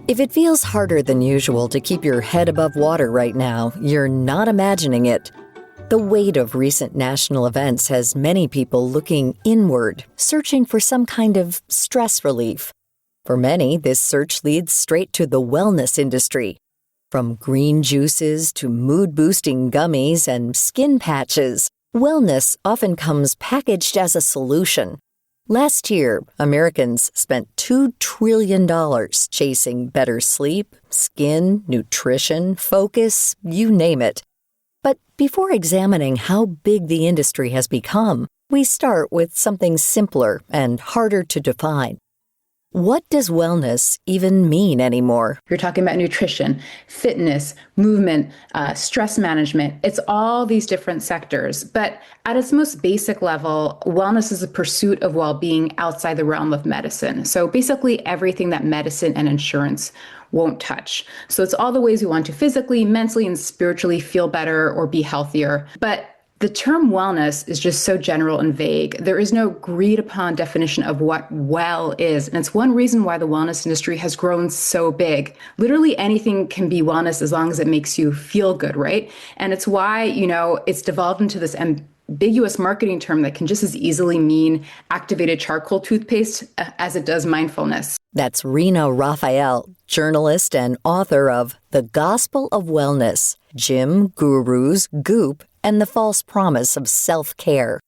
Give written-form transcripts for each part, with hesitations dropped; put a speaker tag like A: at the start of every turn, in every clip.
A: If it feels harder than usual to keep your head above water right now, you're not imagining it. The weight of recent national events has many people looking inward, searching for some kind of stress relief. For many, this search leads straight to the wellness industry. From green juices to mood-boosting gummies and skin patches, wellness often comes packaged as a solution. Last year, Americans spent $2 trillion chasing better sleep, skin, nutrition, focus, you name it. But before examining how big the industry has become, we start with something simpler and harder to define. What does wellness even mean anymore?
B: You're talking about nutrition, fitness, movement, stress management. It's all these different sectors. But at its most basic level, wellness is a pursuit of well-being outside the realm of medicine. So basically everything that medicine and insurance won't touch. So it's all the ways we want to physically, mentally, and spiritually feel better or be healthier. But the term wellness is just so general and vague. There is no agreed upon definition of what well is. And it's one reason why the wellness industry has grown so big. Literally anything can be wellness as long as it makes you feel good, right? And it's why, it's devolved into this ambiguous marketing term that can just as easily mean activated charcoal toothpaste as it does mindfulness.
A: That's Rina Raphael, journalist and author of The Gospel of Wellness, Gym Gurus, Goop, and the False Promise of Self-Care.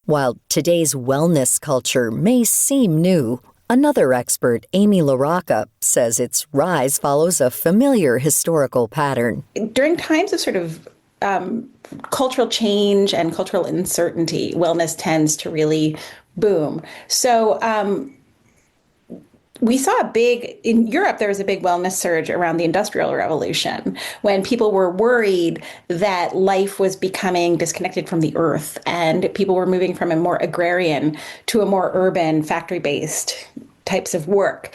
A: While today's wellness culture may seem new, another expert, Amy Larocca, says its rise follows a familiar historical pattern.
C: During times of sort of cultural change and cultural uncertainty, wellness tends to really boom. So we saw in Europe, there was a big wellness surge around the Industrial Revolution when people were worried that life was becoming disconnected from the earth and people were moving from a more agrarian to a more urban, factory-based types of work.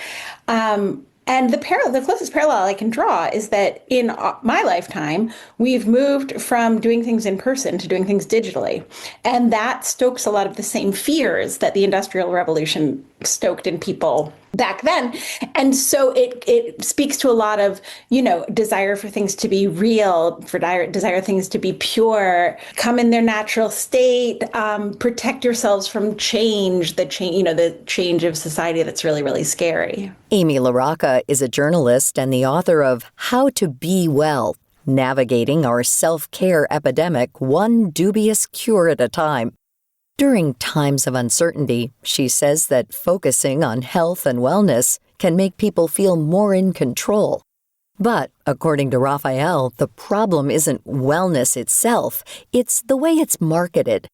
C: And the closest parallel I can draw is that in my lifetime, we've moved from doing things in person to doing things digitally. And that stokes a lot of the same fears that the Industrial Revolution stoked in people back then. And so it speaks to a lot of, desire for things to be real, for desire things to be pure, come in their natural state, protect yourselves from change, the change of society that's really, really scary.
A: Amy Larocca is a journalist and the author of How to Be Well, Navigating Our Self-Care Epidemic One Dubious Cure at a Time. During times of uncertainty, she says that focusing on health and wellness can make people feel more in control. But, according to Raphael, the problem isn't wellness itself, it's the way it's marketed.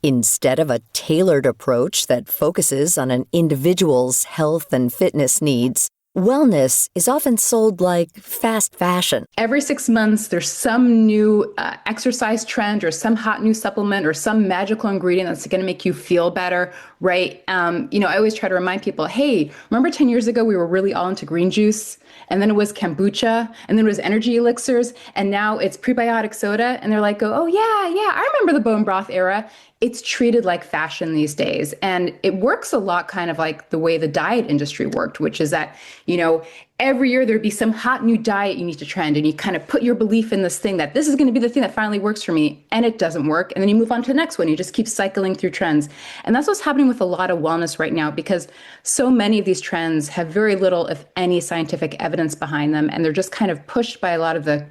A: Instead of a tailored approach that focuses on an individual's health and fitness needs, wellness is often sold like fast fashion.
B: Every 6 months, there's some new exercise trend or some hot new supplement or some magical ingredient that's going to make you feel better, right? I always try to remind people, hey, remember 10 years ago, we were really all into green juice, and then it was kombucha, and then it was energy elixirs, and now it's prebiotic soda. And they're like, oh, yeah, I remember the bone broth era. It's treated like fashion these days. And it works a lot kind of like the way the diet industry worked, which is that, every year there'd be some hot new diet you need to trend, and you kind of put your belief in this thing that this is going to be the thing that finally works for me, and it doesn't work. And then you move on to the next one. You just keep cycling through trends. And that's what's happening with a lot of wellness right now, because so many of these trends have very little, if any, scientific evidence behind them. And they're just kind of pushed by a lot of the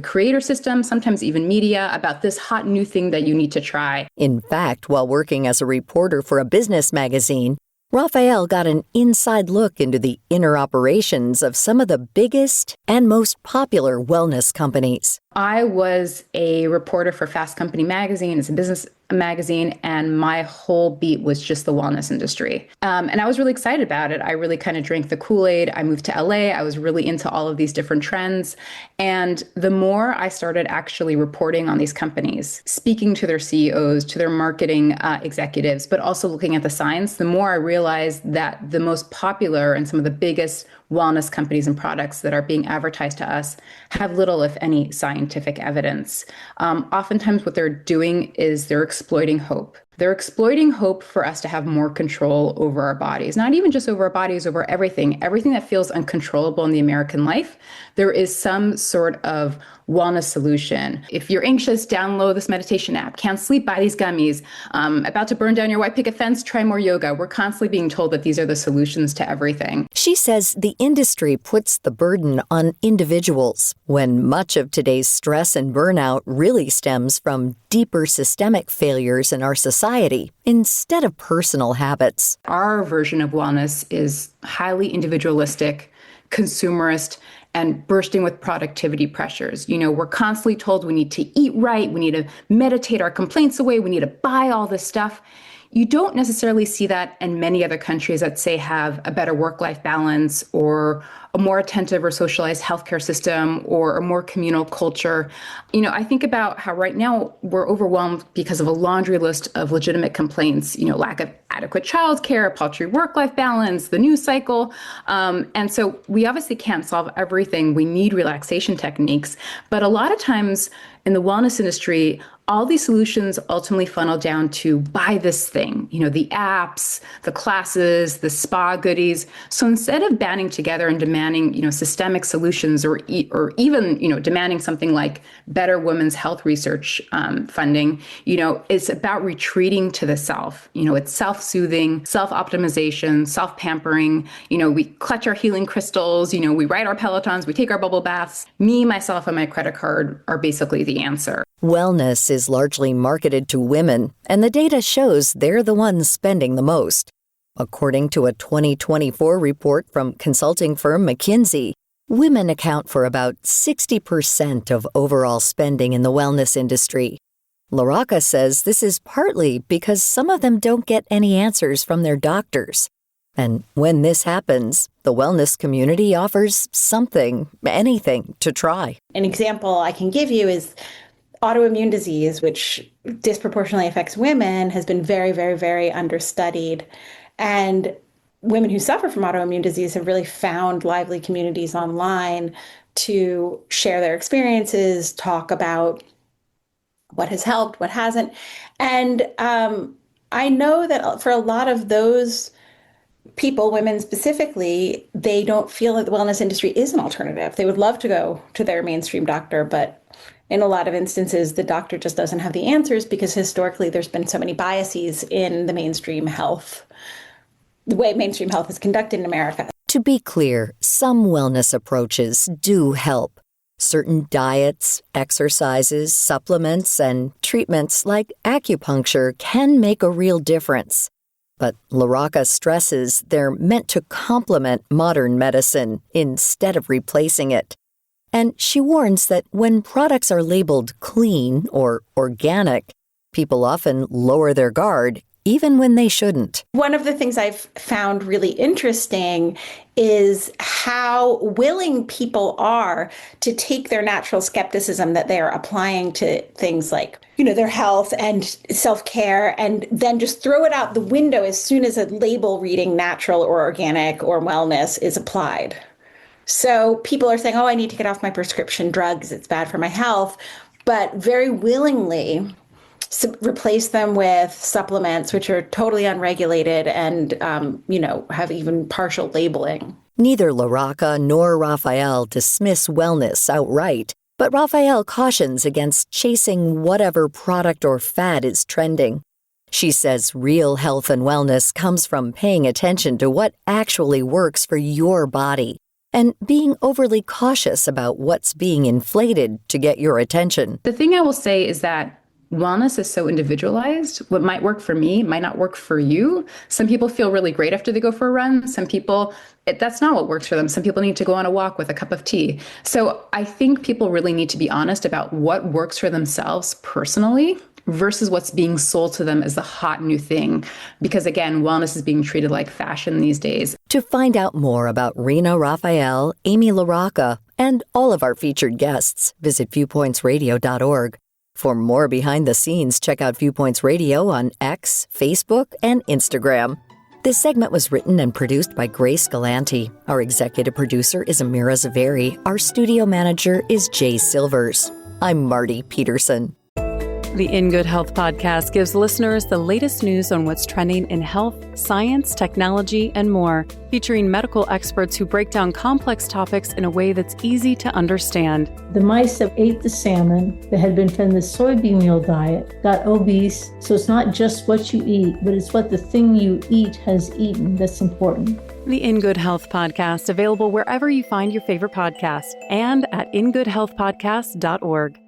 B: creator system, sometimes even media, about this hot new thing that you need to try.
A: In fact, while working as a reporter for a business magazine, Raphael got an inside look into the inner operations of some of the biggest and most popular wellness companies.
B: I was a reporter for Fast Company magazine. It's a business magazine, and my whole beat was just the wellness industry. And I was really excited about it. I really kind of drank the Kool-Aid. I moved to LA. I was really into all of these different trends. And the more I started actually reporting on these companies, speaking to their CEOs, to their marketing executives, but also looking at the science, the more I realized that the most popular and some of the biggest wellness companies and products that are being advertised to us have little, if any, scientific evidence. Oftentimes what they're doing is they're exploiting hope. They're exploiting hope for us to have more control over our bodies, not even just over our bodies, over everything that feels uncontrollable in the American life. There is some sort of wellness solution. If you're anxious, download this meditation app. Can't sleep, buy these gummies. About to burn down your white picket fence, try more yoga. We're constantly being told that these are the solutions to everything.
A: She says the industry puts the burden on individuals when much of today's stress and burnout really stems from deeper systemic failures in our society instead of personal habits.
B: Our version of wellness is highly individualistic, consumerist, and bursting with productivity pressures. We're constantly told we need to eat right, we need to meditate our complaints away, we need to buy all this stuff. You don't necessarily see that in many other countries that say have a better work-life balance or a more attentive or socialized healthcare system or a more communal culture. I think about how right now we're overwhelmed because of a laundry list of legitimate complaints, lack of adequate childcare, paltry work-life balance, the news cycle. And so we obviously can't solve everything. We need relaxation techniques. But a lot of times in the wellness industry, all these solutions ultimately funnel down to buy this thing, the apps, the classes, the spa goodies. So instead of banding together and demanding, systemic solutions or even, demanding something like better women's health research funding, it's about retreating to the self. It's self-soothing, self-optimization, self-pampering. We clutch our healing crystals, we ride our Pelotons, we take our bubble baths. Me, myself, and my credit card are basically the answer.
A: Wellness is largely marketed to women, and the data shows they're the ones spending the most. According to a 2024 report from consulting firm McKinsey, women account for about 60% of overall spending in the wellness industry. Larocca says this is partly because some of them don't get any answers from their doctors. And when this happens, the wellness community offers something, anything to try.
C: An example I can give you is autoimmune disease, which disproportionately affects women, has been very, very, very understudied. And women who suffer from autoimmune disease have really found lively communities online to share their experiences, talk about what has helped, what hasn't. And I know that for a lot of those people, women specifically, they don't feel that the wellness industry is an alternative. They would love to go to their mainstream doctor, but in a lot of instances, the doctor just doesn't have the answers because historically there's been so many biases in the way mainstream health is conducted in America.
A: To be clear, some wellness approaches do help. Certain diets, exercises, supplements, and treatments like acupuncture can make a real difference. But Larocca stresses they're meant to complement modern medicine instead of replacing it. And she warns that when products are labeled clean or organic, people often lower their guard even when they shouldn't.
C: One of the things I've found really interesting is how willing people are to take their natural skepticism that they are applying to things like, their health and self-care, and then just throw it out the window as soon as a label reading natural or organic or wellness is applied. So people are saying, I need to get off my prescription drugs, it's bad for my health, but very willingly replace them with supplements which are totally unregulated and, have even partial labeling.
A: Neither Larocca nor Raphael dismiss wellness outright, but Raphael cautions against chasing whatever product or fad is trending. She says real health and wellness comes from paying attention to what actually works for your body and being overly cautious about what's being inflated to get your attention.
B: The thing I will say is that wellness is so individualized. What might work for me might not work for you. Some people feel really great after they go for a run. Some people, that's not what works for them. Some people need to go on a walk with a cup of tea. So I think people really need to be honest about what works for themselves personally versus what's being sold to them as the hot new thing. Because again, wellness is being treated like fashion these days.
A: To find out more about Rina, Raphael, Amy Larocca, and all of our featured guests, visit viewpointsradio.org. For more behind the scenes, check out Viewpoints Radio on X, Facebook, and Instagram. This segment was written and produced by Grace Galante. Our executive producer is Amira Zaveri. Our studio manager is Jay Silvers. I'm Marty Peterson.
D: The In Good Health podcast gives listeners the latest news on what's trending in health, science, technology, and more, featuring medical experts who break down complex topics in a way that's easy to understand.
E: The mice that ate the salmon that had been fed the soybean meal diet got obese, so it's not just what you eat, but it's what the thing you eat has eaten that's important.
D: The In Good Health podcast, available wherever you find your favorite podcasts and at ingoodhealthpodcast.org.